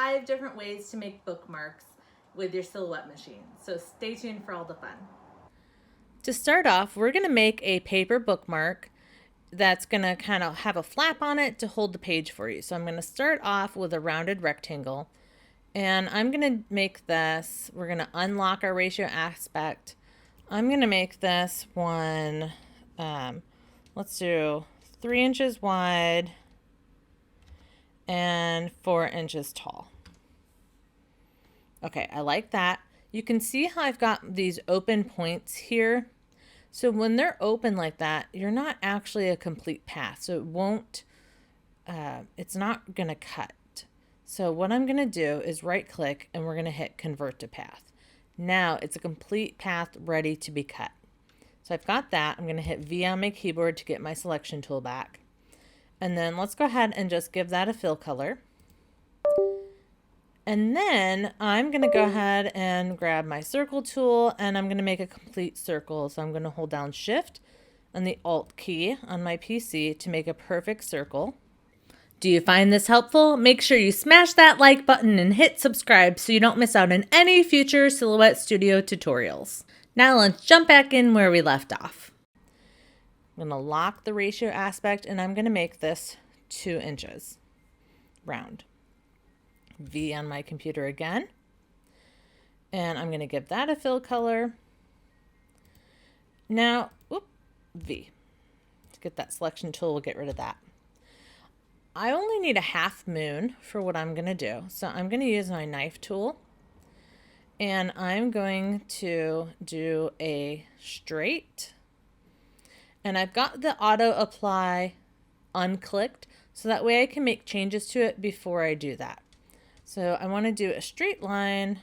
5 different ways to make bookmarks with your Silhouette machine. So stay tuned for all the fun. To start off, we're going to make a paper bookmark that's going to kind of have a flap on it to hold the page for you. So I'm going to start off with a rounded rectangle, and I'm going to make this, we're going to unlock our ratio aspect. I'm going to make this one, let's do 3 inches wide and 4 inches tall. Okay, I like that. You can see how I've got these open points here. So when they're open like that, you're not actually a complete path. So it won't, it's not going to cut. So what I'm going to do is right click and we're going to hit convert to path. Now it's a complete path ready to be cut. So I've got that. I'm going to hit V on my keyboard to get my selection tool back. And then let's go ahead and just give that a fill color. And then I'm going to go ahead and grab my circle tool and I'm going to make a complete circle. So I'm going to hold down Shift and the Alt key on my PC to make a perfect circle. Do you find this helpful? Make sure you smash that like button and hit subscribe so you don't miss out on any future Silhouette Studio tutorials. Now let's jump back in where we left off. I'm going to lock the ratio aspect and I'm going to make this 2 inches round. V on my computer again, and I'm going to give that a fill color. Now, V. To get that selection tool, we'll get rid of that. I only need a half moon for what I'm going to do, so I'm going to use my knife tool, and I'm going to do a straight, and I've got the auto apply unclicked, so that way I can make changes to it before I do that. So I want to do a straight line,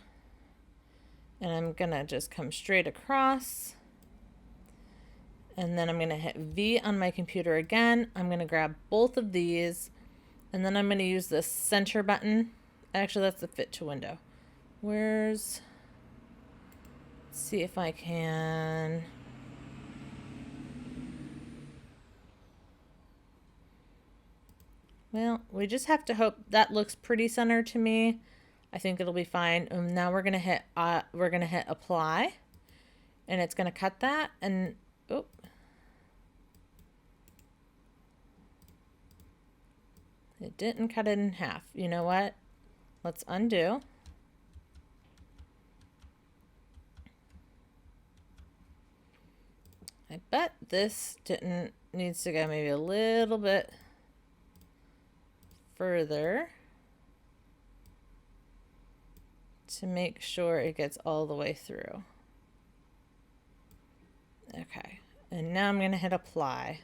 and I'm going to just come straight across, and then I'm going to hit V on my computer again. I'm going to grab both of these, and then I'm going to use the center button. Actually, that's the fit to window. Let's see if I can. Well, we just have to hope that looks pretty center to me. I think it'll be fine. Now we're gonna hit apply, and it's gonna cut that. And it didn't cut it in half. You know what? Let's undo. I bet this needs to go maybe a little bit further to make sure it gets all the way through. Okay, and now I'm going to hit apply.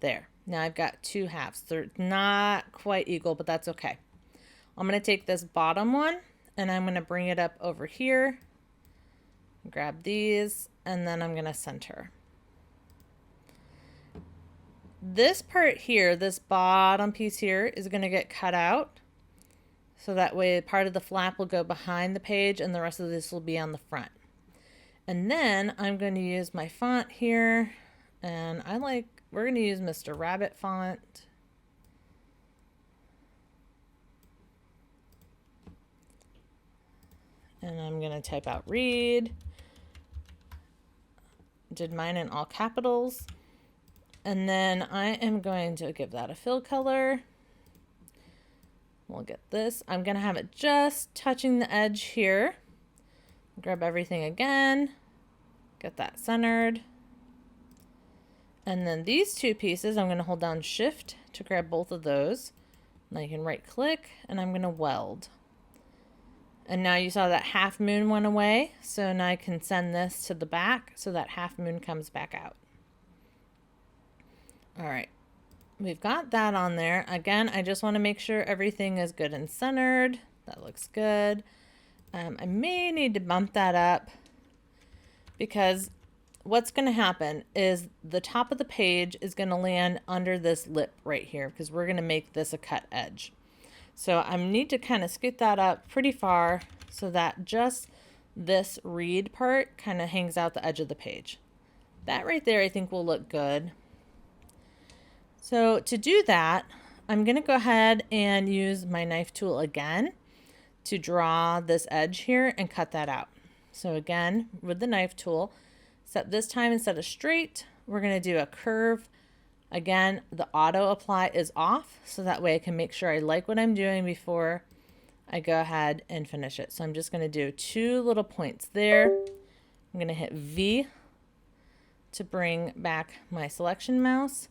There. Now I've got 2 halves. They're not quite equal, but that's okay. I'm going to take this bottom one and I'm going to bring it up over here, grab these, and then I'm going to center. This part here, this bottom piece here, is going to get cut out. So that way part of the flap will go behind the page and the rest of this will be on the front. And then I'm going to use my font here. And we're going to use Mr. Rabbit font. And I'm going to type out read. Did mine in all capitals. And then I am going to give that a fill color. We'll get this. I'm going to have it just touching the edge here. Grab everything again. Get that centered. And then these 2 pieces, I'm going to hold down Shift to grab both of those. Now you can right click and I'm going to weld. And now you saw that half moon went away. So now I can send this to the back so that half moon comes back out. All right, we've got that on there. Again, I just want to make sure everything is good and centered. That looks good. I may need to bump that up because what's going to happen is the top of the page is going to land under this lip right here because we're going to make this a cut edge. So I need to kind of scoot that up pretty far so that just this read part kind of hangs out the edge of the page. That right there I think will look good. So to do that, I'm going to go ahead and use my knife tool again to draw this edge here and cut that out. So again, with the knife tool, except this time instead of straight, we're going to do a curve. Again, the auto apply is off, so that way I can make sure I like what I'm doing before I go ahead and finish it. So I'm just going to do 2 little points there. I'm going to hit V to bring back my selection mouse.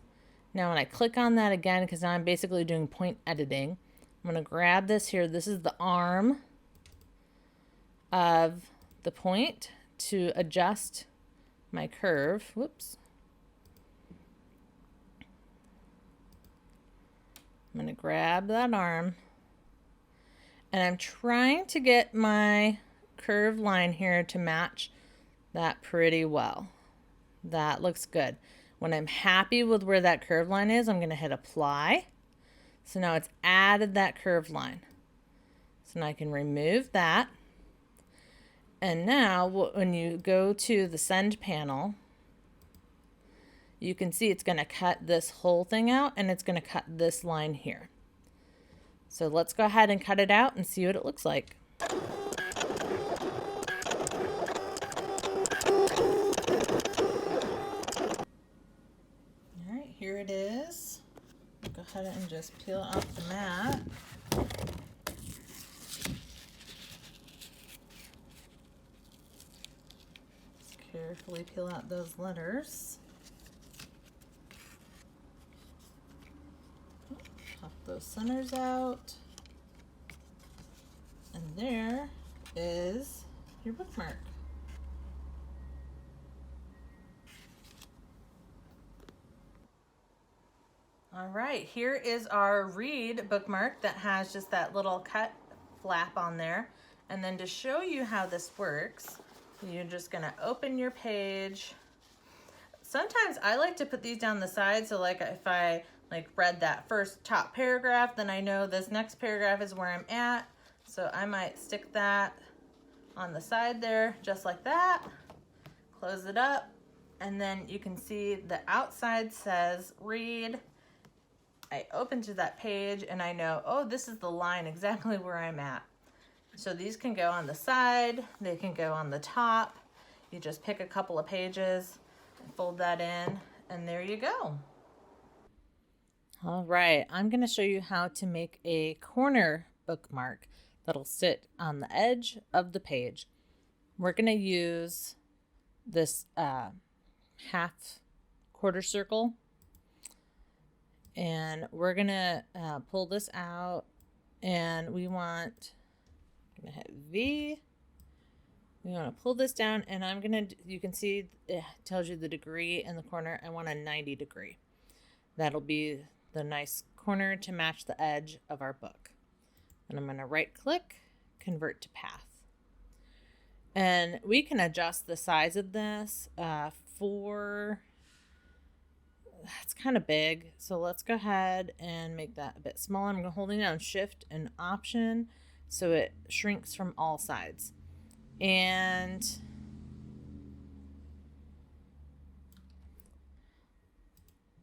Now when I click on that again, because now I'm basically doing point editing, I'm going to grab this here. This is the arm of the point to adjust my curve. Whoops. I'm going to grab that arm. And I'm trying to get my curved line here to match that pretty well. That looks good. When I'm happy with where that curved line is, I'm going to hit apply. So now it's added that curved line. So now I can remove that. And now when you go to the send panel, you can see it's going to cut this whole thing out and it's going to cut this line here. So let's go ahead and cut it out and see what it looks like. All right, here it is. Go ahead and just peel it off the mat. Just carefully peel out those letters. Pop those centers out. And there is your bookmark. All right, here is our read bookmark that has just that little cut flap on there. And then to show you how this works, you're just gonna open your page. Sometimes I like to put these down the side, so like if I read that first top paragraph, then I know this next paragraph is where I'm at. So I might stick that on the side there, just like that. Close it up, and then you can see the outside says read. I open to that page and I know, oh, this is the line exactly where I'm at. So these can go on the side, they can go on the top. You just pick a couple of pages, fold that in, and there you go. All right, I'm going to show you how to make a corner bookmark that'll sit on the edge of the page. We're going to use this half quarter circle, and we're going to pull this out, and I'm going to hit V. We want to pull this down, and you can see it tells you the degree in the corner. I want a 90 degree. That'll be the nice corner to match the edge of our book. And I'm going to right click, convert to path. And we can adjust the size of this it's kind of big. So let's go ahead and make that a bit smaller. I'm holding down Shift and Option so it shrinks from all sides. And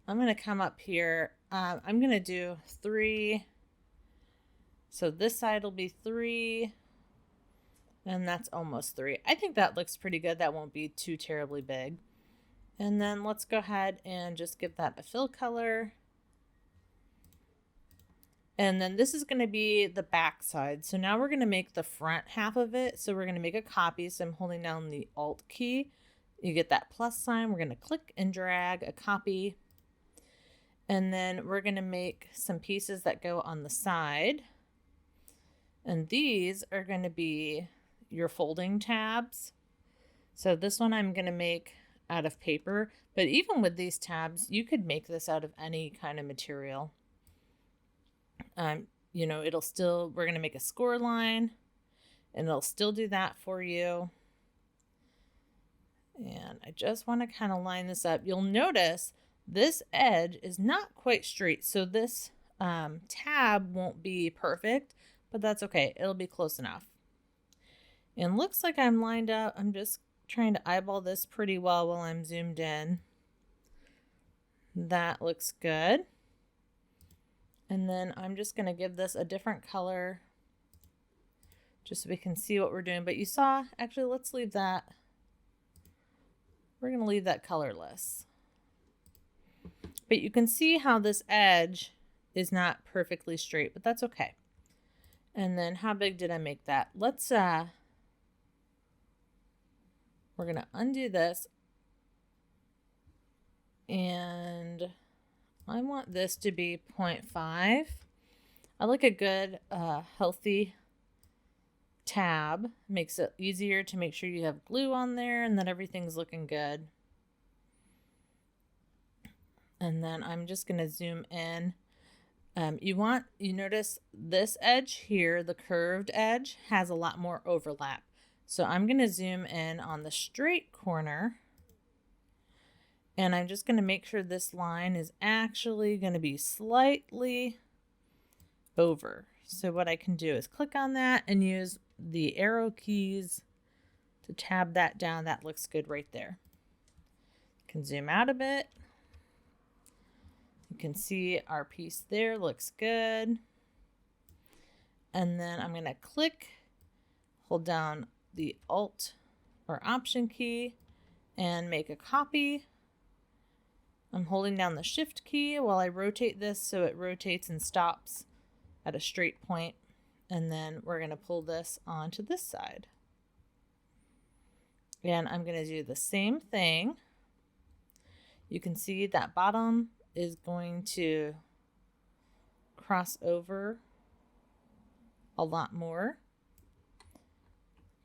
I'm going to come up here. I'm going to do 3. So this side will be 3. And that's almost 3. I think that looks pretty good. That won't be too terribly big. And then let's go ahead and just give that a fill color. And then this is going to be the back side. So now we're going to make the front half of it. So we're going to make a copy. So I'm holding down the Alt key. You get that plus sign. We're going to click and drag a copy. And then we're going to make some pieces that go on the side. And these are going to be your folding tabs. So this one I'm going to make out of paper. But even with these tabs, you could make this out of any kind of material. You know, we're going to make a score line, and it'll still do that for you. And I just want to kind of line this up. You'll notice this edge is not quite straight. So this tab won't be perfect, but that's okay. It'll be close enough. And looks like I'm lined up. I'm just trying to eyeball this pretty well while I'm zoomed in. That looks good. And then I'm just going to give this a different color just so we can see what we're doing. But you saw, actually, let's leave that. We're going to leave that colorless. But you can see how this edge is not perfectly straight, but that's okay. And then how big did I make that? Let's, we're going to undo this. And I want this to be 0.5. I like a good, healthy tab. Makes it easier to make sure you have glue on there and that everything's looking good. And then I'm just going to zoom in. You notice this edge here, the curved edge, has a lot more overlap. So I'm going to zoom in on the straight corner. And I'm just going to make sure this line is actually going to be slightly over. So what I can do is click on that and use the arrow keys to tab that down. That looks good right there. You can zoom out a bit. You can see our piece there looks good. And then I'm going to click, hold down the Alt or Option key and make a copy. I'm holding down the Shift key while I rotate this so it rotates and stops at a straight point. And then we're going to pull this onto this side. And I'm going to do the same thing. You can see that bottom is going to cross over a lot more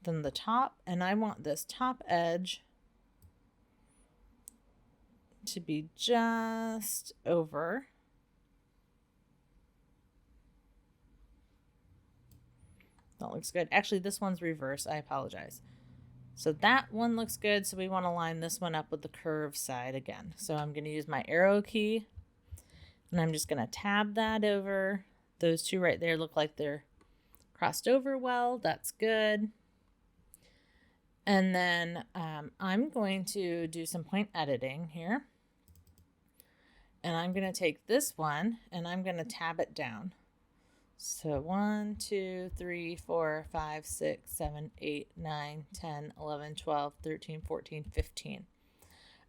than the top. And I want this top edge to be just over. That looks good. Actually, this one's reverse. I apologize. So that one looks good. So we want to line this one up with the curved side again. So I'm going to use my arrow key and I'm just going to tab that over. Those two right there look like they're crossed over well. That's good. And then I'm going to do some point editing here. And I'm going to take this one and I'm going to tab it down. So 1, 2, 3, 4, 5, 6, 7, 8, 9, 10, 11, 12, 13, 14, 15.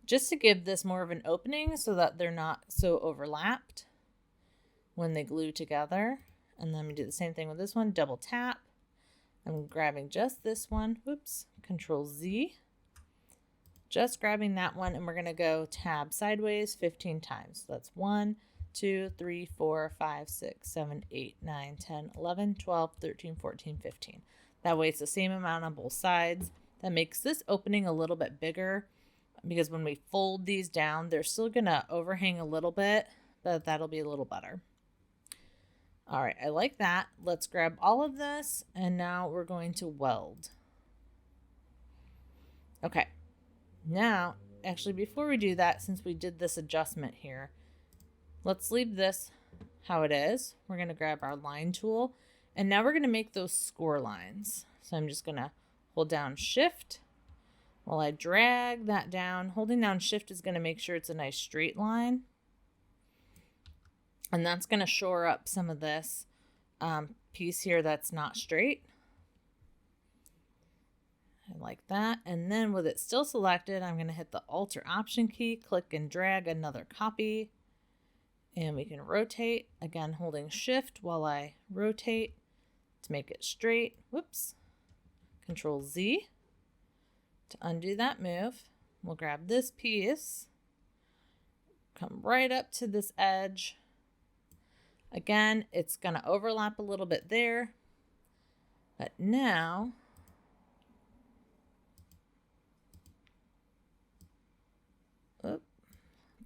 Just to give this more of an opening so that they're not so overlapped when they glue together. And then we do the same thing with this one, double tap. I'm grabbing just this one, whoops, Control Z. Just grabbing that one and we're going to go tab sideways 15 times. So that's 1, 2, 3, 4, 5, 6, 7, 8, 9, 10, 11, 12, 13, 14, 15. That way it's the same amount on both sides. That makes this opening a little bit bigger because when we fold these down, they're still going to overhang a little bit, but that'll be a little better. All right, I like that. Let's grab all of this and now we're going to weld. Okay, now, actually before we do that, since we did this adjustment here, let's leave this how it is. We're going to grab our line tool and now we're going to make those score lines. So I'm just going to hold down Shift while I drag that down. Holding down Shift is going to make sure it's a nice straight line. And that's going to shore up some of this piece here that's not straight. I like that. And then with it still selected, I'm going to hit the Alt or Option key, click and drag another copy. And we can rotate, again holding Shift while I rotate to make it straight. Whoops. Control Z to undo that move. We'll grab this piece, come right up to this edge. Again, it's going to overlap a little bit there. But now,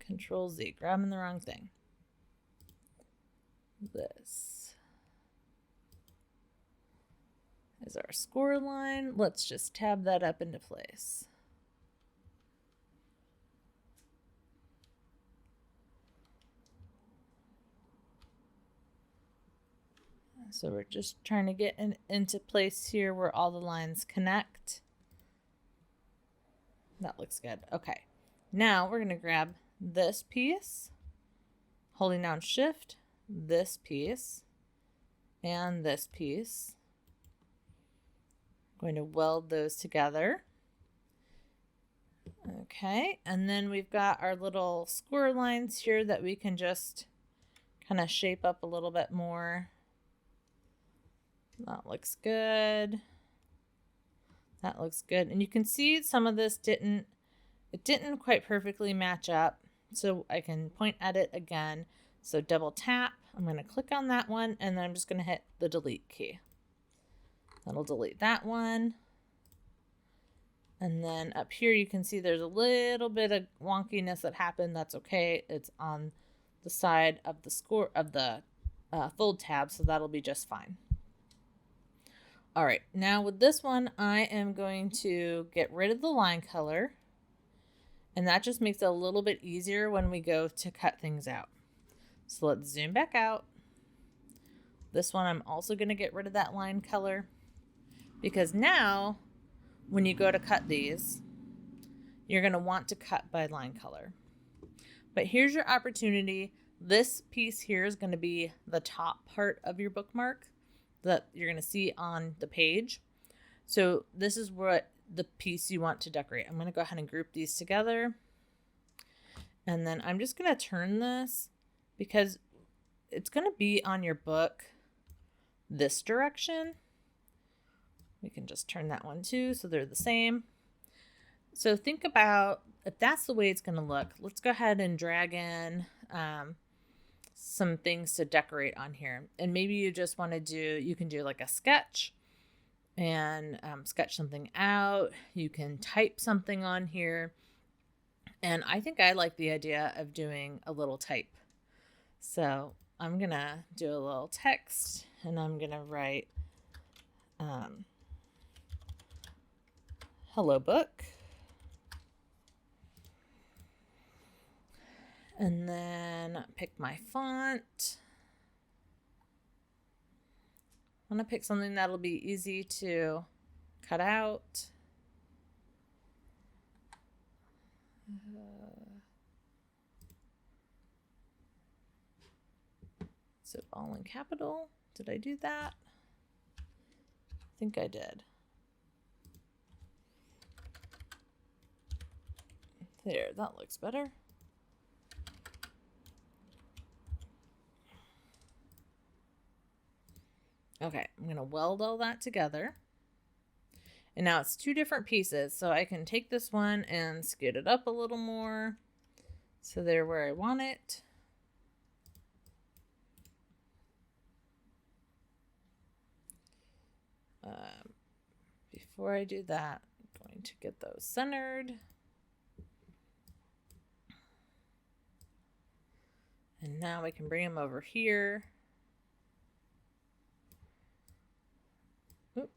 Control Z, grabbing the wrong thing. This is our score line. Let's just tab that up into place. So we're just trying to get into place here where all the lines connect. That looks good. Okay. Now we're going to grab this piece, holding down Shift, this piece and this piece. I'm going to weld those together. Okay, and then we've got our little square lines here that we can just kind of shape up a little bit more. That looks good. That looks good. And you can see some of this didn't quite perfectly match up. So I can point at it again. So double tap, I'm going to click on that one, and then I'm just going to hit the delete key. That'll delete that one. And then up here you can see there's a little bit of wonkiness that happened. That's okay. It's on the side of the fold tab, so that'll be just fine. All right, now with this one, I am going to get rid of the line color, and that just makes it a little bit easier when we go to cut things out. So let's zoom back out. This one, I'm also going to get rid of that line color, because now when you go to cut these, you're going to want to cut by line color. But here's your opportunity. This piece here is going to be the top part of your bookmark that you're going to see on the page. So this is what the piece you want to decorate. I'm going to go ahead and group these together. And then I'm just going to turn this because it's going to be on your book this direction. We can just turn that one too, so they're the same. So think about if that's the way it's going to look. Let's go ahead and drag in some things to decorate on here. And maybe you just want to you can do like a sketch and sketch something out. You can type something on here. And I think I like the idea of doing a little type. So I'm going to do a little text, and I'm going to write hello book. And then pick my font. I'm going to pick something that'll be easy to cut out. So all in capital. Did I do that? I think I did. There, that looks better. Okay, I'm going to weld all that together. And now it's two different pieces, so I can take this one and scoot it up a little more so they're where I want it. Before I do that, I'm going to get those centered. And now we can bring them over here. Oop.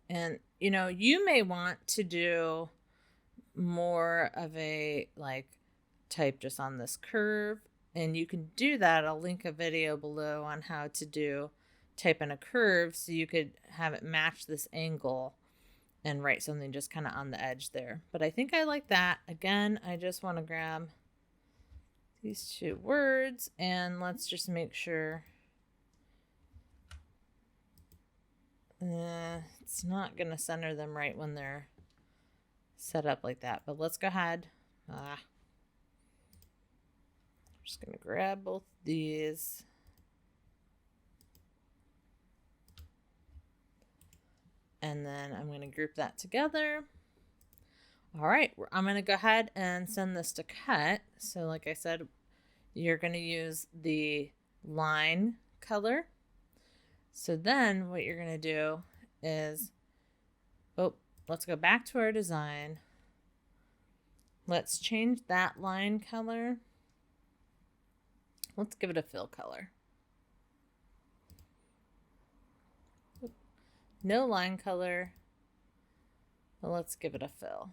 And, you know, you may want to do more of a type just on this curve. And you can do that. I'll link a video below on how to do type in a curve so you could have it match this angle and write something just kind of on the edge there. But I think I like that. Again, I just want to grab these two words and let's just make sure it's not going to center them right when they're set up like that. But let's go ahead. Just going to grab both these. And then I'm going to group that together. All right, I'm going to go ahead and send this to cut. So like I said, you're going to use the line color. So then what you're going to do is, let's go back to our design. Let's change that line color. Let's give it a fill color. No line color, but let's give it a fill.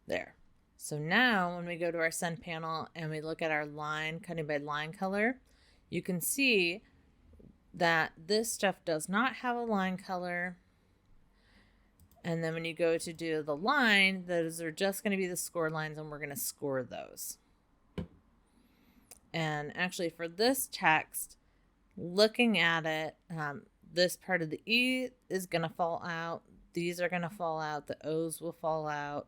There. So now when we go to our send panel and we look at our line, cutting by line color, you can see that this stuff does not have a line color. And then when you go to do the line, those are just going to be the score lines, and we're going to score those. And actually for this text, looking at it, this part of the E is going to fall out. These are going to fall out. The O's will fall out.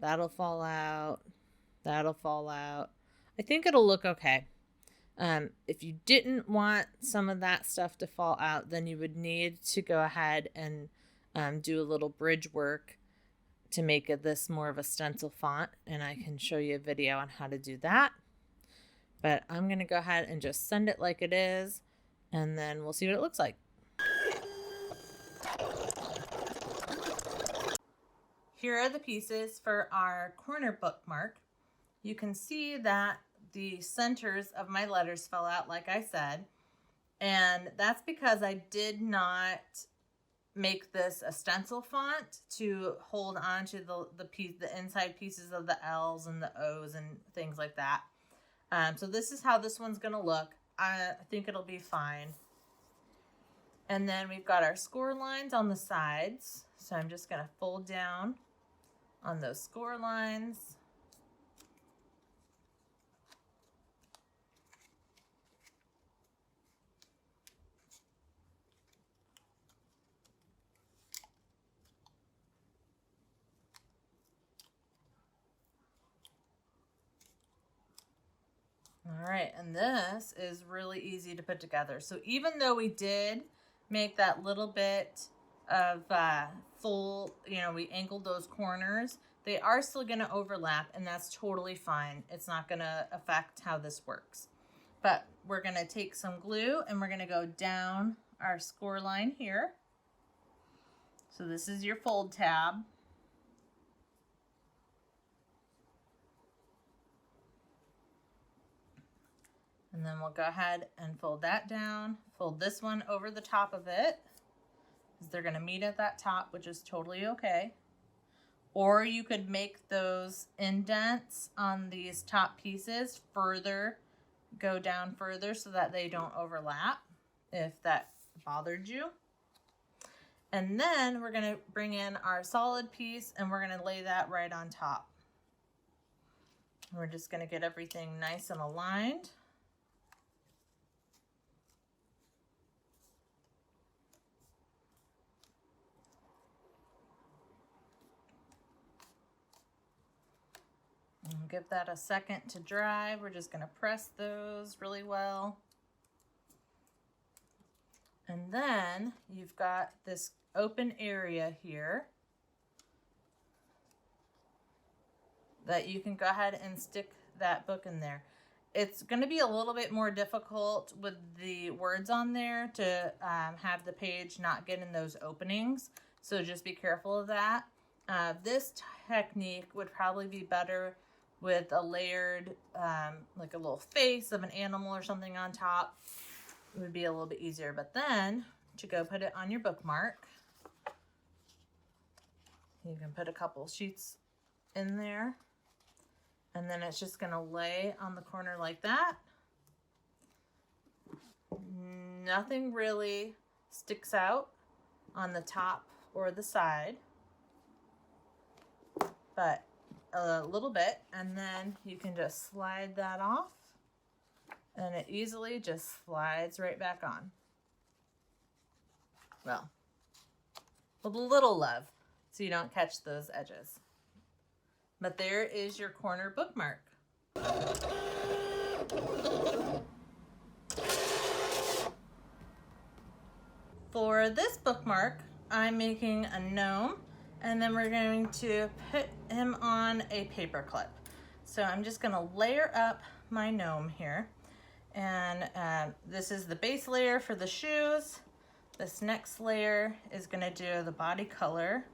That'll fall out. That'll fall out. I think it'll look okay. If you didn't want some of that stuff to fall out, then you would need to go ahead and do a little bridge work to make this more of a stencil font. And I can show you a video on how to do that. But I'm going to go ahead and just send it like it is, and then we'll see what it looks like. Here are the pieces for our corner bookmark. You can see that the centers of my letters fell out, like I said, and that's because I did not make this a stencil font to hold on to the inside pieces of the L's and the O's and things like that. So this is how this one's going to look. I think it'll be fine. And then we've got our score lines on the sides. So I'm just going to fold down on those score lines. All right, and this is really easy to put together. So even though we did make that little bit of full, we angled those corners, they are still going to overlap, and that's totally fine. It's not going to affect how this works. But we're going to take some glue, and we're going to go down our score line here. So this is your fold tab. And then we'll go ahead and fold that down, fold this one over the top of it, because they're going to meet at that top, which is totally okay. Or you could make those indents on these top pieces go down further so that they don't overlap, if that bothered you. And then we're going to bring in our solid piece, and we're going to lay that right on top. We're just going to get everything nice and aligned. Give that a second to dry. We're just going to press those really well. And then you've got this open area here that you can go ahead and stick that book in there. It's going to be a little bit more difficult with the words on there to have the page not get in those openings. So just be careful of that. This technique would probably be better with a layered, like a little face of an animal or something on top. It would be a little bit easier. But then, to go put it on your bookmark, you can put a couple sheets in there. And then it's just going to lay on the corner like that. Nothing really sticks out on the top or the side, but a little bit, and then you can just slide that off, and it easily just slides right back on. Well, with a little love so you don't catch those edges. But there is your corner bookmark. For this bookmark, I'm making a gnome, and then we're going to put him on a paper clip. So I'm just going to layer up my gnome here. And this is the base layer for the shoes. This next layer is going to do the body color.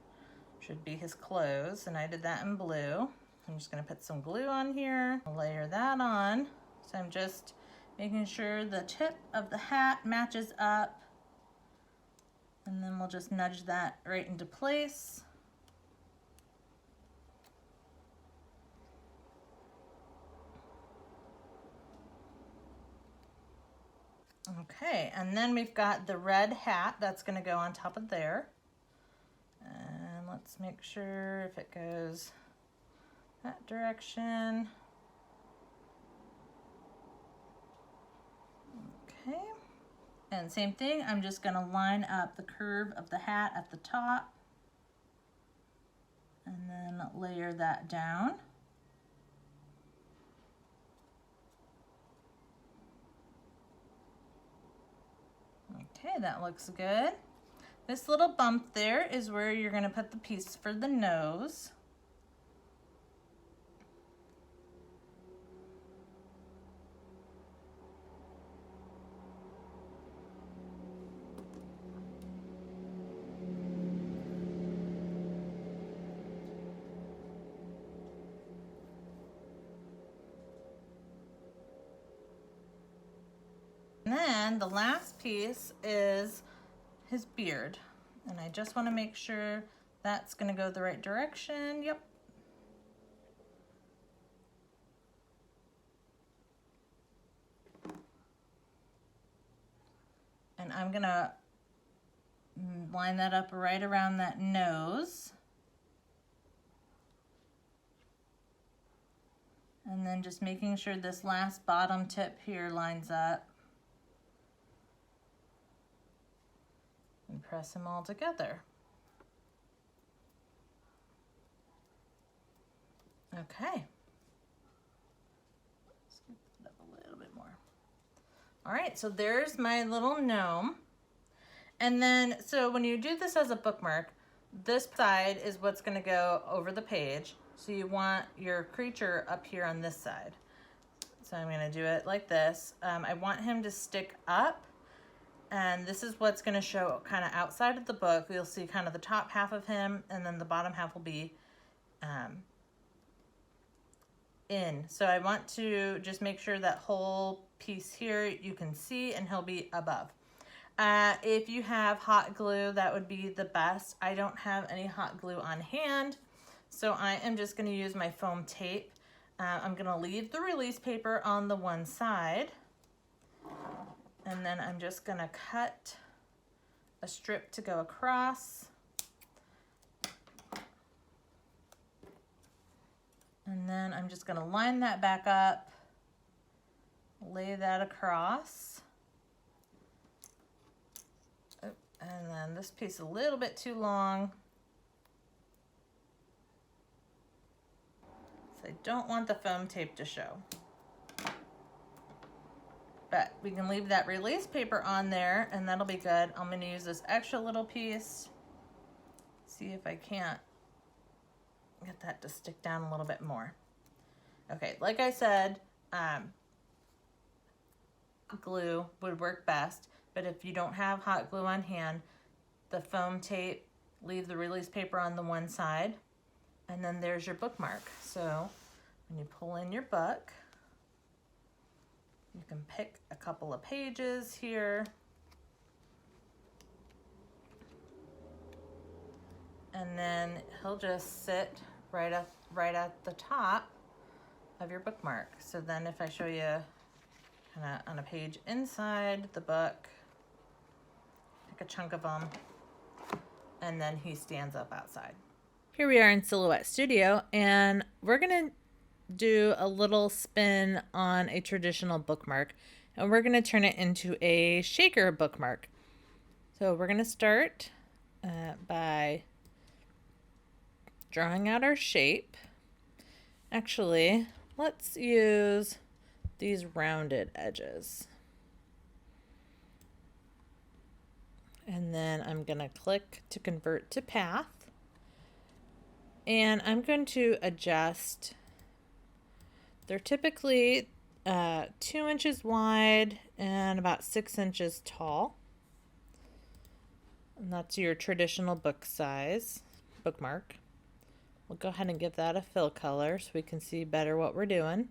Should be his clothes, and I did that in blue. I'm just going to put some glue on here, layer that on. So I'm just making sure the tip of the hat matches up, and then we'll just nudge that right into place. Okay, and then we've got the red hat that's going to go on top of there. And let's make sure if it goes that direction. Okay, and same thing, I'm just going to line up the curve of the hat at the top and then layer that down. Okay, that looks good. This little bump there is where you're going to put the piece for the nose. And then the last piece is his beard. And I just want to make sure that's going to go the right direction. Yep. And I'm going to line that up right around that nose. And then just making sure this last bottom tip here lines up. And press them all together. Okay. Scoop it up a little bit more. All right, so there's my little gnome. And then, so when you do this as a bookmark, this side is what's going to go over the page. So you want your creature up here on this side. So I'm going to do it like this. I want him to stick up. And this is what's going to show kind of outside of the book. You'll see kind of the top half of him, and then the bottom half will be in. So I want to just make sure that whole piece here you can see, and he'll be above. If you have hot glue, that would be the best. I don't have any hot glue on hand, so I am just going to use my foam tape. I'm going to leave the release paper on the one side. And then I'm just going to cut a strip to go across. And then I'm just going to line that back up, lay that across. Oh, and then this piece is a little bit too long. So I don't want the foam tape to show. But we can leave that release paper on there, and that'll be good. I'm going to use this extra little piece. See if I can't get that to stick down a little bit more. Okay, like I said, glue would work best, but if you don't have hot glue on hand, the foam tape, leave the release paper on the one side, and then there's your bookmark. So when you pull in your book, you can pick a couple of pages here. And then he'll just sit right at the top of your bookmark. So then if I show you kind of on a page inside the book, pick a chunk of them, and then he stands up outside. Here we are in Silhouette Studio, and we're gonna do a little spin on a traditional bookmark, and we're going to turn it into a shaker bookmark. So we're going to start by drawing out our shape. Actually, let's use these rounded edges. And then I'm going to click to convert to path, and I'm going to adjust. They're typically 2 inches wide and about 6 inches tall. And that's your traditional book size bookmark. We'll go ahead and give that a fill color so we can see better what we're doing.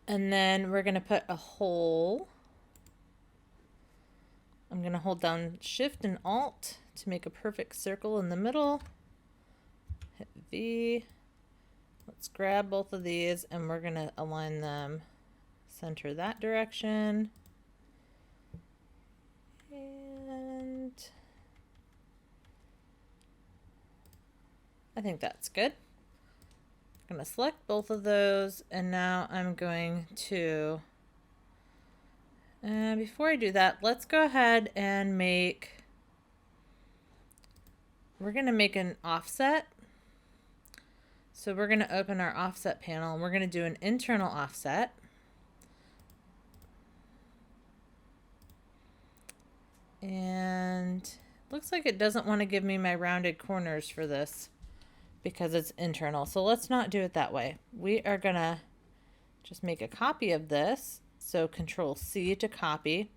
And then we're going to put a hole. I'm going to hold down Shift and Alt to make a perfect circle in the middle. Hit V. Let's grab both of these, and we're going to align them center that direction. And I think that's good. I'm going to select both of those, and now I'm going to, before I do that, let's go ahead and we're going to make an offset. So we're going to open our offset panel, and we're going to do an internal offset. And looks like it doesn't want to give me my rounded corners for this because it's internal. So let's not do it that way. We are going to just make a copy of this. So Control C to copy,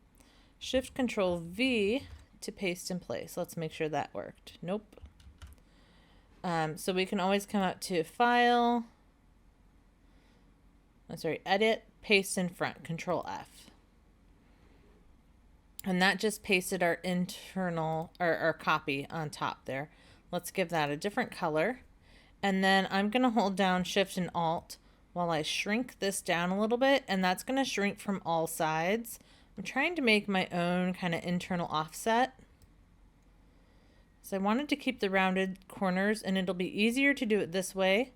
Shift Control V to paste in place. Let's make sure that worked. Nope. So we can always come out to File, Edit, Paste in Front, Control F. And that just pasted our internal, or our copy on top there. Let's give that a different color. And then I'm going to hold down Shift and Alt while I shrink this down a little bit, and that's going to shrink from all sides. I'm trying to make my own kind of internal offset. So I wanted to keep the rounded corners, and it'll be easier to do it this way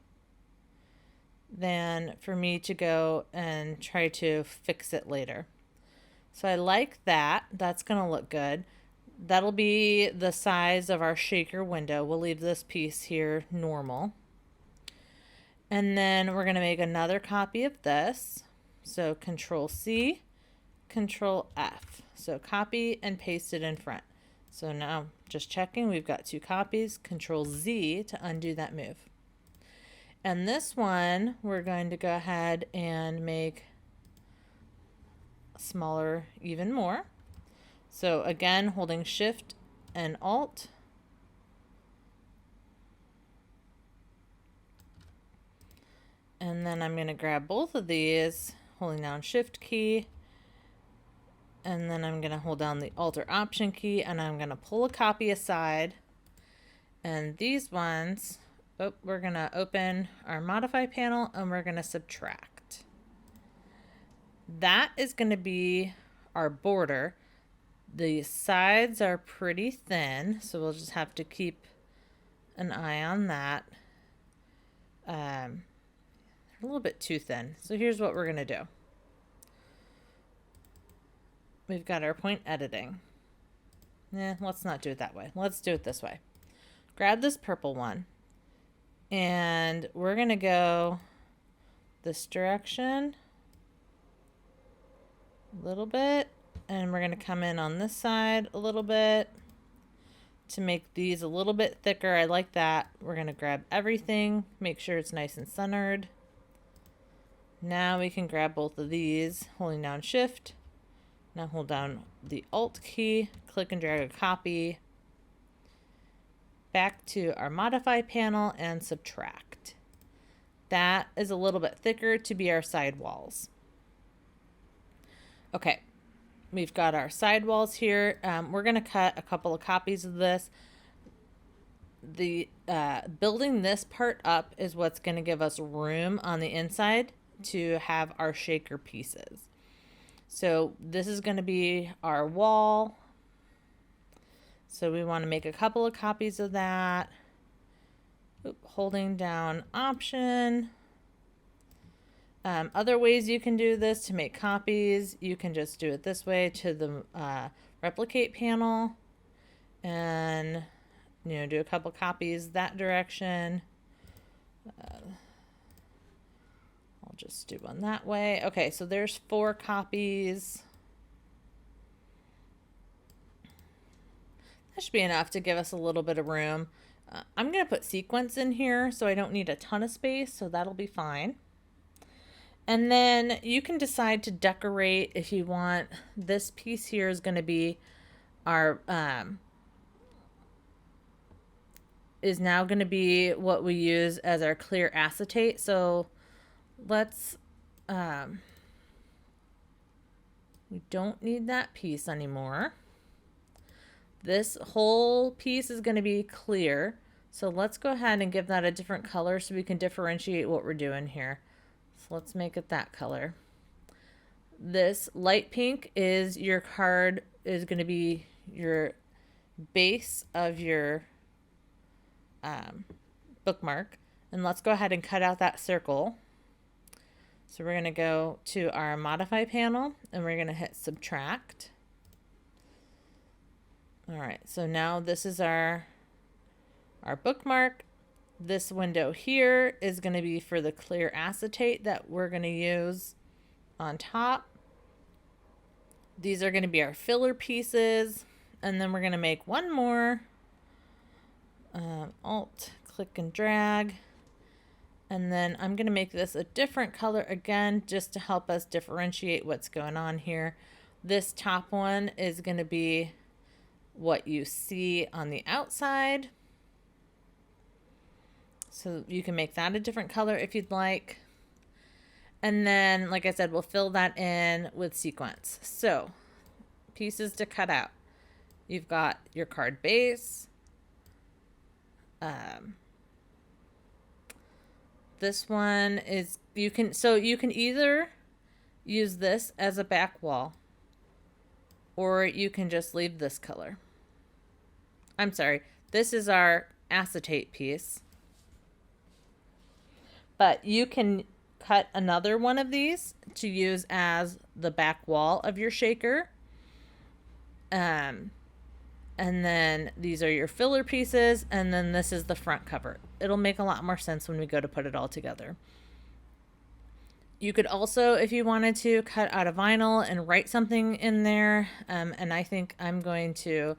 than for me to go and try to fix it later. So I like that. That's going to look good. That'll be the size of our shaker window. We'll leave this piece here normal. And then we're going to make another copy of this. So Control C, Control F. So copy and paste it in front. So now just checking, we've got 2 copies. Control Z to undo that move. And this one, we're going to go ahead and make smaller even more. So again, holding Shift and Alt. And then I'm going to grab both of these, holding down Shift key. And then I'm going to hold down the Alt or Option key, and I'm going to pull a copy aside. And these ones, we're going to open our Modify panel, and we're going to subtract. That is going to be our border. The sides are pretty thin, so we'll just have to keep an eye on that. A little bit too thin. So here's what we're going to do. We've got our point editing. Let's not do it that way. Let's do it this way. Grab this purple one, and we're going to go this direction a little bit, and we're going to come in on this side a little bit to make these a little bit thicker. I like that. We're going to grab everything, make sure it's nice and centered. Now we can grab both of these, holding down Shift. Now hold down the Alt key, click and drag a copy back to our Modify panel and subtract. That is a little bit thicker to be our side walls. Okay, we've got our side walls here. We're going to cut a couple of copies of this. The building this part up is what's going to give us room on the inside to have our shaker pieces. So this is going to be our wall. So we want to make a couple of copies of that. Holding down Option. Other ways you can do this to make copies, you can just do it this way to the replicate panel and do a couple copies that direction. I'll just do one that way. Okay, so there's 4 copies. That should be enough to give us a little bit of room. I'm going to put sequence in here, so I don't need a ton of space, so that'll be fine. And then you can decide to decorate if you want. This piece here is going to be our, is now going to be what we use as our clear acetate. So let's, we don't need that piece anymore. This whole piece is going to be clear. So let's go ahead and give that a different color so we can differentiate what we're doing here. So let's make it that color. This light pink is your card, is going to be your base of your bookmark. And let's go ahead and cut out that circle. So we're going to go to our modify panel and we're going to hit subtract. All right, so now this is our bookmark. This window here is going to be for the clear acetate that we're going to use on top. These are going to be our filler pieces. And then we're going to make one more. Alt, click and drag. And then I'm going to make this a different color again, just to help us differentiate what's going on here. This top one is going to be what you see on the outside. So you can make that a different color if you'd like. And then, like I said, we'll fill that in with sequence. So, pieces to cut out. You've got your card base. This one is, you can either use this as a back wall, or you can just leave this color. I'm sorry, this is our acetate piece. But you can cut another one of these to use as the back wall of your shaker. And then these are your filler pieces, and then this is the front cover. It'll make a lot more sense when we go to put it all together. You could also, if you wanted to, cut out a vinyl and write something in there. And I think I'm going to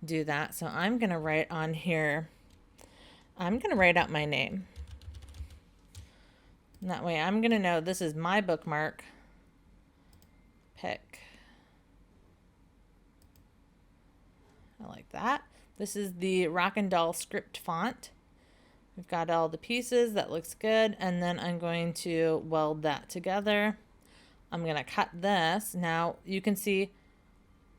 do that. So I'm going to write on here, I'm going to write out my name. And that way I'm going to know this is my bookmark. Pick. I like that. This is the Rock and Doll script font. We've got all the pieces. That looks good. And then I'm going to weld that together. I'm going to cut this. Now you can see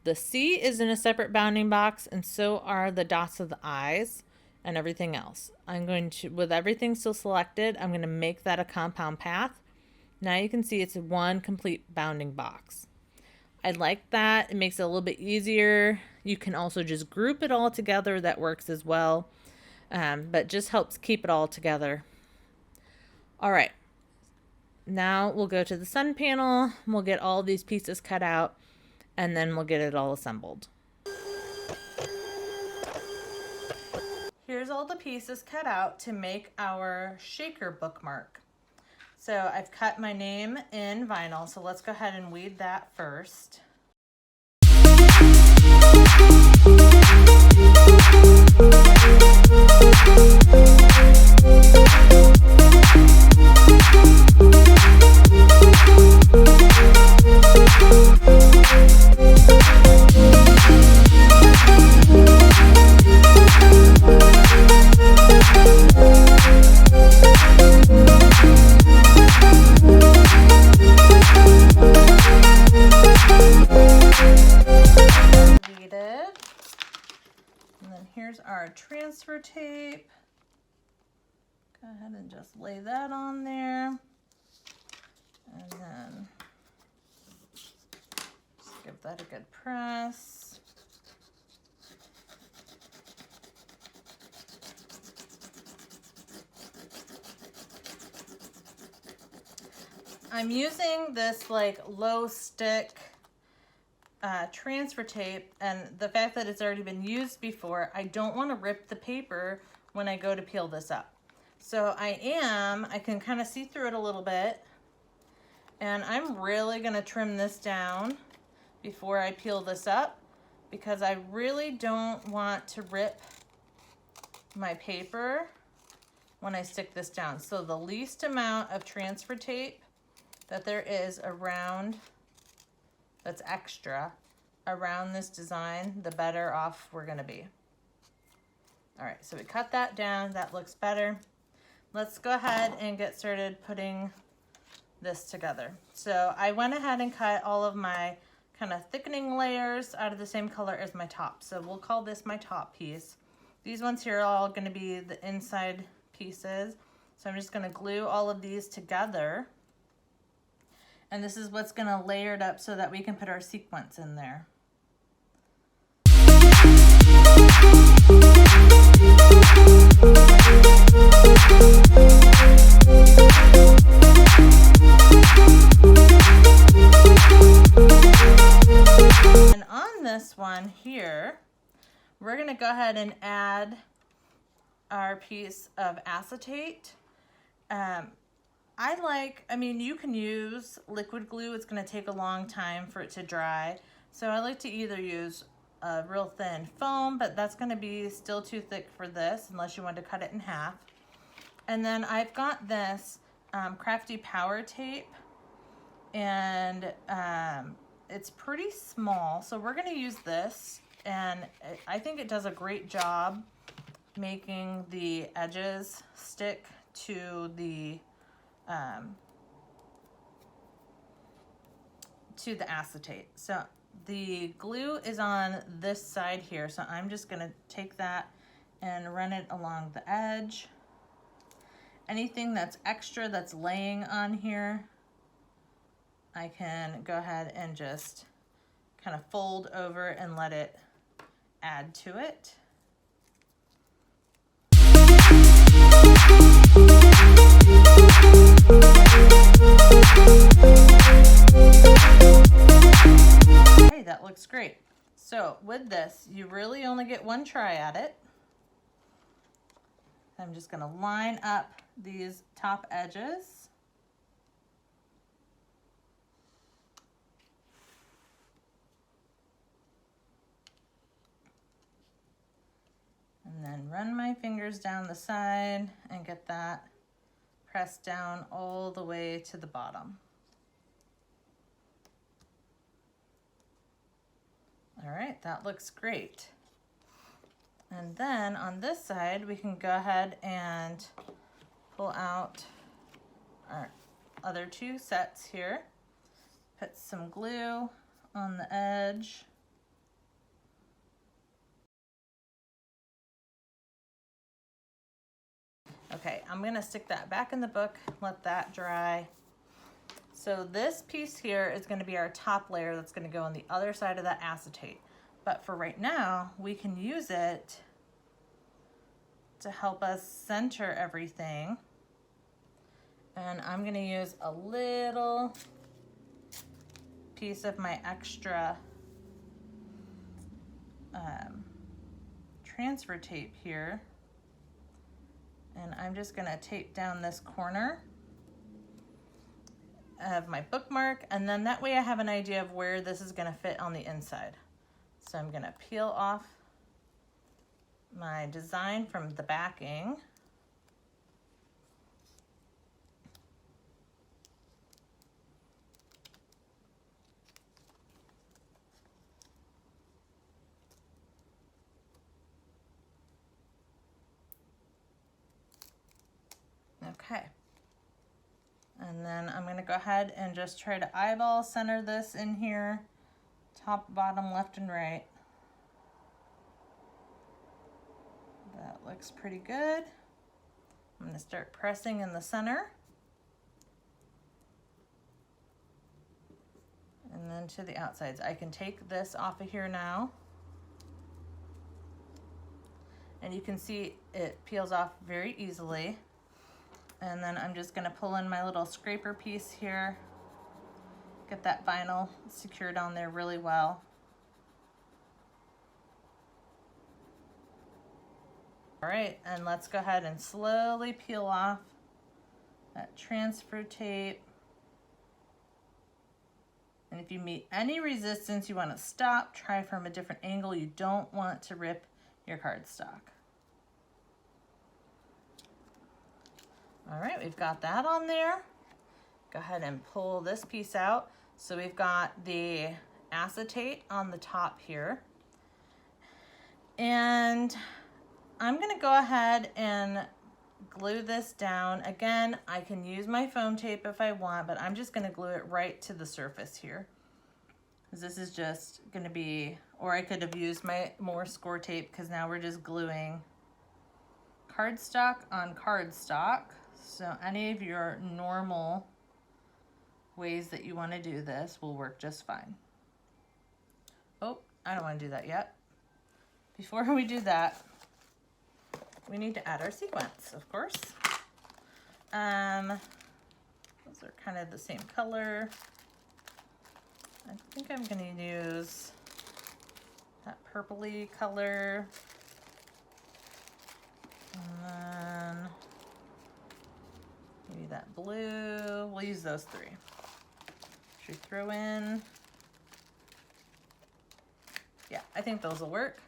the C is in a separate bounding box, and so are the dots of the eyes and everything else. I'm going to, with everything still selected, I'm going to make that a compound path. Now you can see it's one complete bounding box. I like that. It makes it a little bit easier. You can also just group it all together. That works as well. But just helps keep it all together. All right. Now we'll go to the sun panel. We'll get all these pieces cut out, and then we'll get it all assembled. Here's all the pieces cut out to make our shaker bookmark. So I've cut my name in vinyl, so let's go ahead and weed that first. Our transfer tape. Go ahead and just lay that on there. And then just give that a good press. I'm using this like low stick transfer tape, and the fact that it's already been used before, I don't want to rip the paper when I go to peel this up. So I can kind of see through it a little bit, and I'm really going to trim this down before I peel this up, because I really don't want to rip my paper when I stick this down. So the least amount of transfer tape that there is around, that's extra around this design, the better off we're going to be. All right, so we cut that down. That looks better. Let's go ahead and get started putting this together. So I went ahead and cut all of my kind of thickening layers out of the same color as my top. So we'll call this my top piece. These ones here are all going to be the inside pieces. So I'm just going to glue all of these together. And this is what's gonna layer it up so that we can put our sequence in there. And on this one here, we're gonna go ahead and add our piece of acetate. I mean, you can use liquid glue. It's gonna take a long time for it to dry. So I like to either use a real thin foam, but that's gonna be still too thick for this unless you want to cut it in half. And then I've got this crafty power tape, and it's pretty small. So we're gonna use this, and I think it does a great job making the edges stick to the acetate. So the glue is on this side here, so I'm just gonna take that and run it along the edge. Anything that's extra that's laying on here, I can go ahead and just kind of fold over and let it add to it. Okay, that looks great. So with this, you really only get one try at it. I'm just going to line up these top edges. And then run my fingers down the side and get that pressed down all the way to the bottom. All right, that looks great. And then on this side, we can go ahead and pull out our other two sets here. Put some glue on the edge. Okay, I'm gonna stick that back in the book, let that dry. So this piece here is gonna be our top layer that's gonna go on the other side of that acetate. But for right now, we can use it to help us center everything. And I'm gonna use a little piece of my extra transfer tape here. And I'm just gonna tape down this corner of my bookmark, and then that way I have an idea of where this is gonna fit on the inside. So I'm gonna peel off my design from the backing. Okay. And then I'm gonna go ahead and just try to eyeball center this in here, top, bottom, left, and right. That looks pretty good. I'm gonna start pressing in the center. And then to the outsides. I can take this off of here now. And you can see it peels off very easily. And then I'm just gonna pull in my little scraper piece here, get that vinyl secured on there really well. All right, and let's go ahead and slowly peel off that transfer tape. And if you meet any resistance, you wanna stop, try from a different angle. You don't want to rip your cardstock. All right, we've got that on there. Go ahead and pull this piece out. So we've got the acetate on the top here. And I'm gonna go ahead and glue this down. Again, I can use my foam tape if I want, but I'm just gonna glue it right to the surface here. Because this is just gonna be, or I could have used my more score tape, because now we're just gluing cardstock on cardstock. So any of your normal ways that you want to do this will work just fine. Oh, I don't want to do that yet. Before we do that, we need to add our sequence, of course. Those are kind of the same color. I think I'm going to use that purpley color. And then maybe that blue. We'll use those three. Should we throw in? Yeah, I think those will work.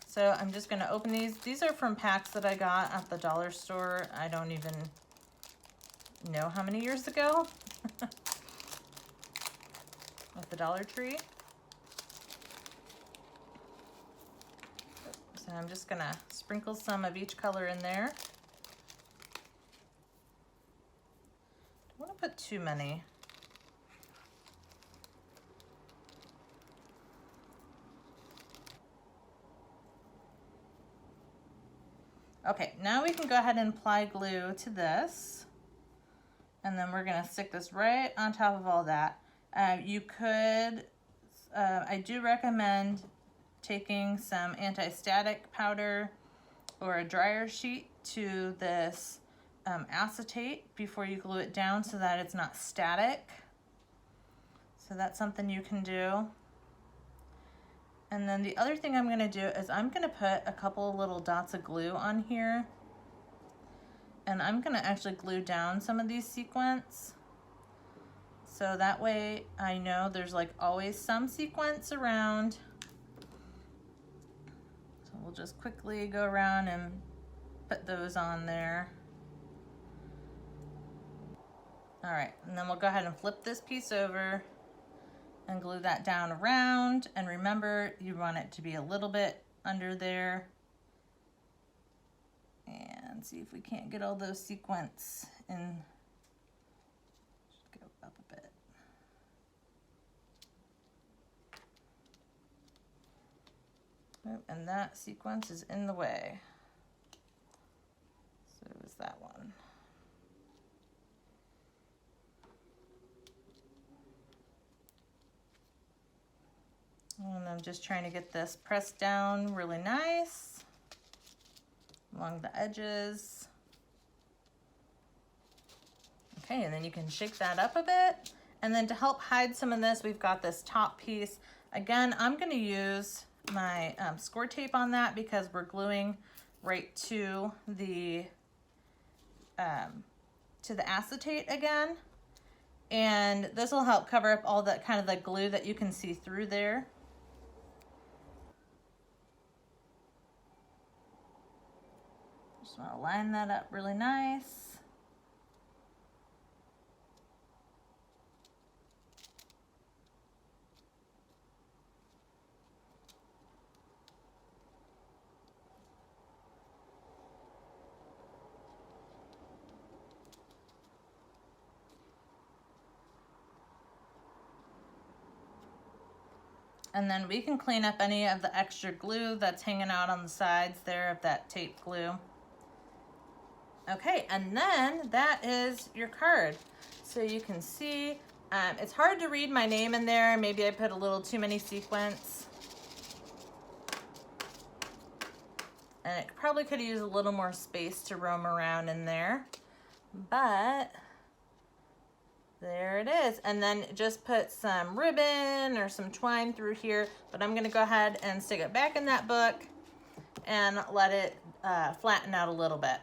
So I'm just gonna open these. These are from packs that I got at the dollar store. I don't even know how many years ago. At the Dollar Tree. So I'm just gonna sprinkle some of each color in there. Don't want to put too many. Okay, now we can go ahead and apply glue to this. And then we're gonna stick this right on top of all that. You could, I do recommend taking some anti-static powder or a dryer sheet to this acetate before you glue it down so that it's not static. So that's something you can do. And then the other thing I'm gonna do is I'm gonna put a couple of little dots of glue on here. And I'm gonna actually glue down some of these sequins. So that way I know there's like always some sequence around. So we'll just quickly go around and put those on there. All right, and then we'll go ahead and flip this piece over and glue that down around. And remember, you want it to be a little bit under there. And see if we can't get all those sequins in. Just go up a bit. Oh, and that sequence is in the way. So is that one. And I'm just trying to get this pressed down really nice along the edges. Okay, and then you can shake that up a bit. And then to help hide some of this, we've got this top piece. Again, I'm gonna use my score tape on that because we're gluing right to the acetate again. And this will help cover up all that kind of the glue that you can see through there. Just want to line that up really nice. And then we can clean up any of the extra glue that's hanging out on the sides there of that tape glue. Okay, and then that is your card. So you can see, it's hard to read my name in there. Maybe I put a little too many sequins. And it probably could have used a little more space to roam around in there. But there it is. And then just put some ribbon or some twine through here. But I'm gonna go ahead and stick it back in that book and let it flatten out a little bit.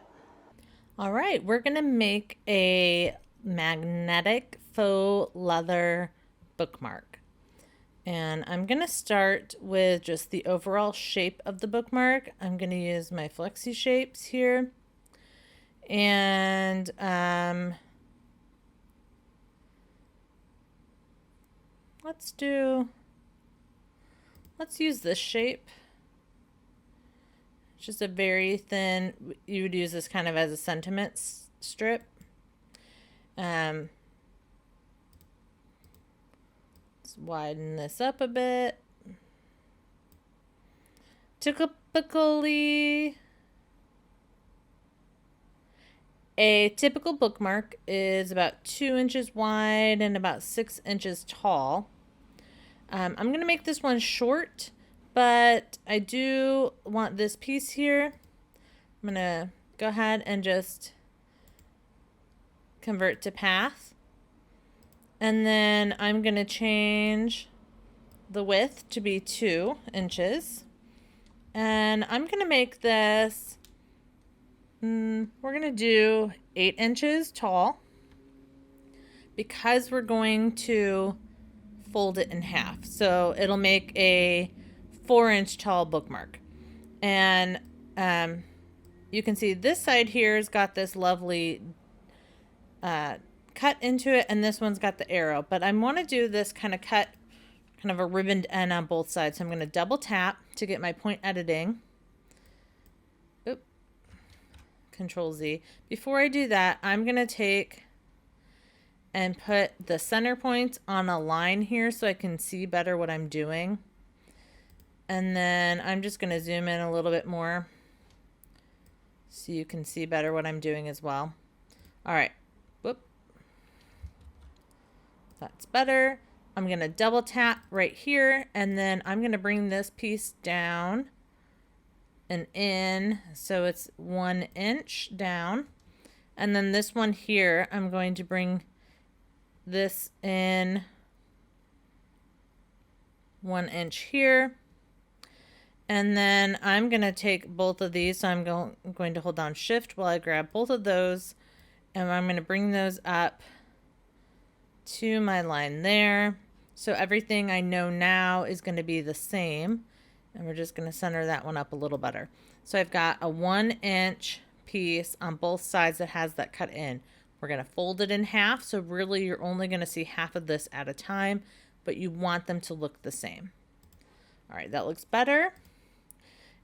All right, we're gonna make a magnetic faux leather bookmark. And I'm gonna start with just the overall shape of the bookmark. I'm gonna use my flexi shapes here. And let's use this shape. It's just a very thin, you would use this kind of as a sentiment strip. Let's widen this up a bit. Typically, A typical bookmark is about 2 inches wide and about 6 inches tall. I'm going to make this one short, but I do want this piece here. I'm going to go ahead and just convert to path. And then I'm going to change the width to be 2 inches. And I'm going to make this, we're going to do 8 inches tall because we're going to fold it in half. So it'll make a 4-inch tall bookmark. And you can see this side here has got this lovely cut into it, and this one's got the arrow. But I want to do this kind of cut, kind of a ribboned end on both sides. So I'm going to double tap to get my point editing. Oop. Control Z. Before I do that, I'm going to take and put the center points on a line here so I can see better what I'm doing. And then I'm just going to zoom in a little bit more so you can see better what I'm doing as well. All right. Whoop. That's better. I'm going to double tap right here, and then I'm going to bring this piece down and in so it's 1 inch down. And then this one here, I'm going to bring this in 1 inch here. And then I'm going to take both of these. So I'm going to hold down shift while I grab both of those, and I'm going to bring those up to my line there. So everything I know now is going to be the same, and we're just going to center that one up a little better. So I've got a 1 inch piece on both sides that has that cut in. We're going to fold it in half, so really you're only going to see half of this at a time, but you want them to look the same. All right, that looks better.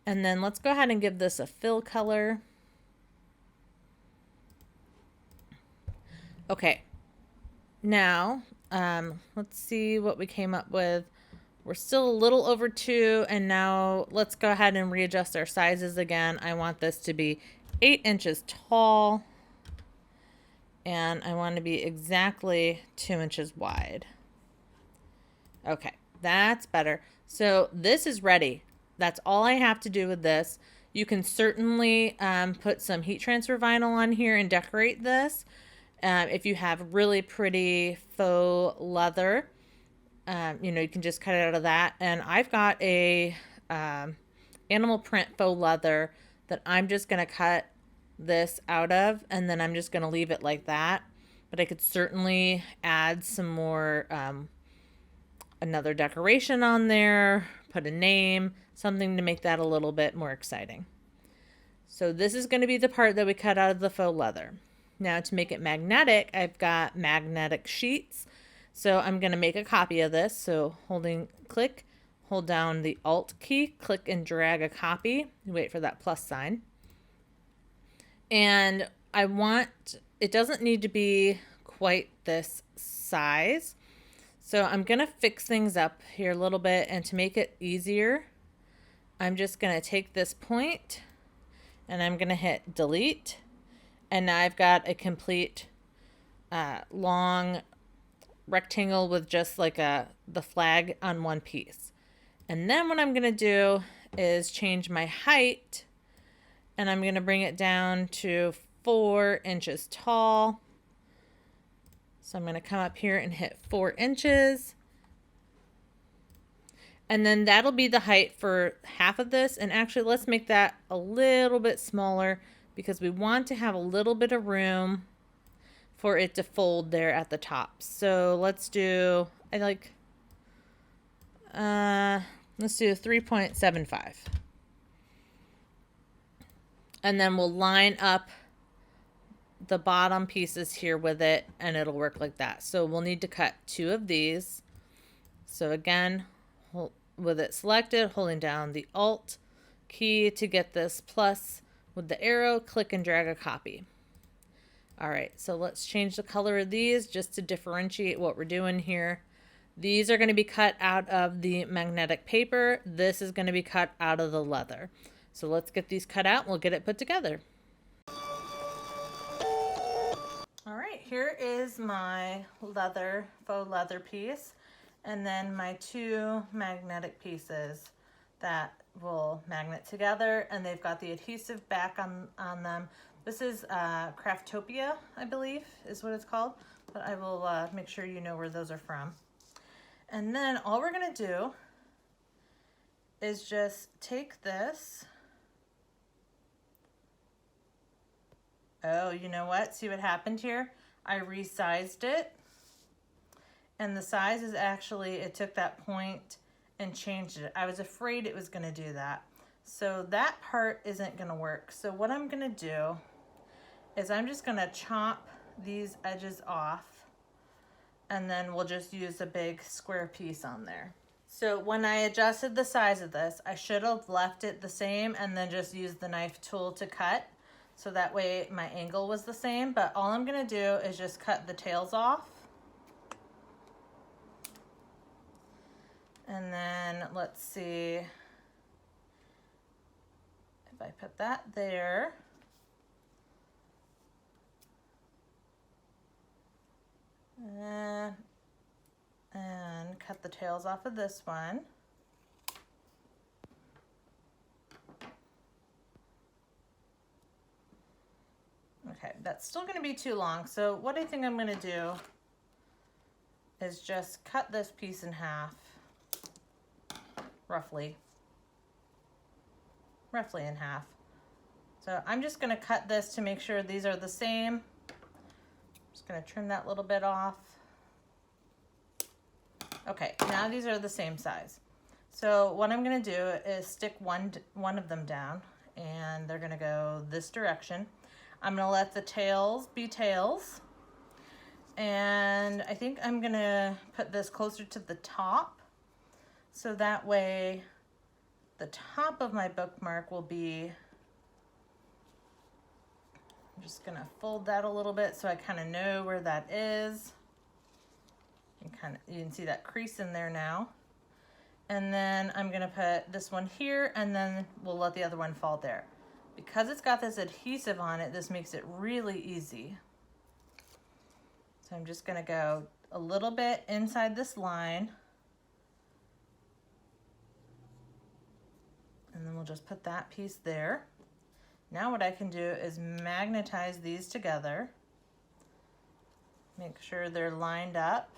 And then let's go ahead and give this a fill color. Okay, now let's see what we came up with. We're still a little over 2, and now let's go ahead and readjust our sizes again. I want this to be 8 inches tall, and I want to be exactly 2 inches wide. Okay, that's better. So this is ready. That's all I have to do with this. You can certainly put some heat transfer vinyl on here and decorate this. If you have really pretty faux leather, you know, you can just cut it out of that. And I've got a animal print faux leather that I'm just going to cut this out of, and then I'm just going to leave it like that. But I could certainly add some more, another decoration on there, put a name, something to make that a little bit more exciting. So this is going to be the part that we cut out of the faux leather. Now to make it magnetic, I've got magnetic sheets. So I'm going to make a copy of this. So click, hold down the Alt key, click and drag a copy. Wait for that plus sign. And it doesn't need to be quite this size. So I'm going to fix things up here a little bit, and to make it easier, I'm just going to take this point and I'm going to hit delete. And now I've got a complete long rectangle with just like the flag on one piece. And then what I'm going to do is change my height, and I'm going to bring it down to 4 inches tall. So I'm going to come up here and hit 4 inches. And then that'll be the height for half of this. And actually, let's make that a little bit smaller because we want to have a little bit of room for it to fold there at the top. So let's do, let's do 3.75. And then we'll line up the bottom pieces here with it, and it'll work like that. So we'll need to cut 2 of these. So again, with it selected, holding down the Alt key to get this plus with the arrow, click and drag a copy. All right, so let's change the color of these just to differentiate what we're doing here. These are going to be cut out of the magnetic paper. This is going to be cut out of the leather. So let's get these cut out and we'll get it put together. here is my leather, faux leather piece, and then my 2 magnetic pieces that will magnet together, and they've got the adhesive back on them. This is Craftopia, I believe is what it's called, but I will make sure you know where those are from. And then all we're gonna do is just take this. Oh, you know what? See what happened here? I resized it, and the size is actually, it took that point and changed it. I was afraid it was gonna do that. So that part isn't gonna work. So what I'm gonna do is I'm just gonna chop these edges off, and then we'll just use a big square piece on there. So when I adjusted the size of this, I should have left it the same and then just used the knife tool to cut. So that way my angle was the same, but all I'm gonna do is just cut the tails off. And then let's see if I put that there. And cut the tails off of this one. Okay, that's still going to be too long. So what I think I'm going to do is just cut this piece in half, roughly in half. So I'm just going to cut this to make sure these are the same. Just going to trim that little bit off. Okay, now these are the same size. So what I'm going to do is stick one of them down, and they're going to go this direction. I'm going to let the tails be tails, and I think I'm going to put this closer to the top, so that way the top of my bookmark will be, I'm just going to fold that a little bit so I kind of know where that is. You can see that crease in there now. And then I'm going to put this one here, and then we'll let the other one fall there. Because it's got this adhesive on it, this makes it really easy. So I'm just going to go a little bit inside this line, and then we'll just put that piece there. Now what I can do is magnetize these together. Make sure they're lined up.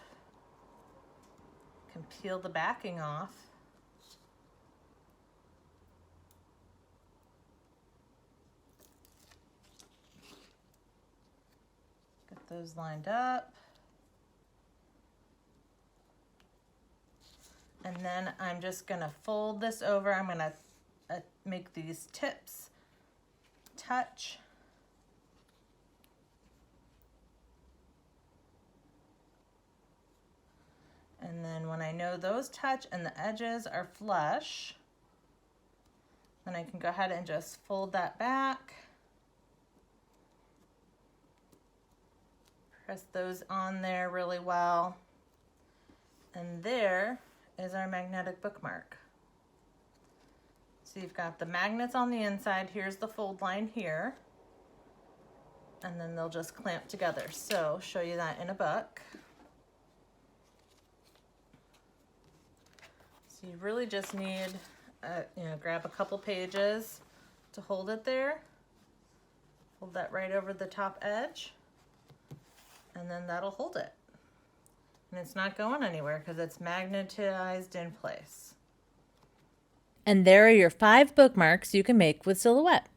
Can peel the backing off. Get those lined up. And then I'm just going to fold this over. I'm going to make these tips touch. And then when I know those touch and the edges are flush, then I can go ahead and just fold that back. Press those on there really well. And there is our magnetic bookmark. So you've got the magnets on the inside. Here's the fold line here. And then they'll just clamp together. So show you that in a book. So you really just need, grab a couple pages to hold it there. Hold that right over the top edge, and then that'll hold it. And it's not going anywhere because it's magnetized in place. And there are your 5 bookmarks you can make with Silhouette.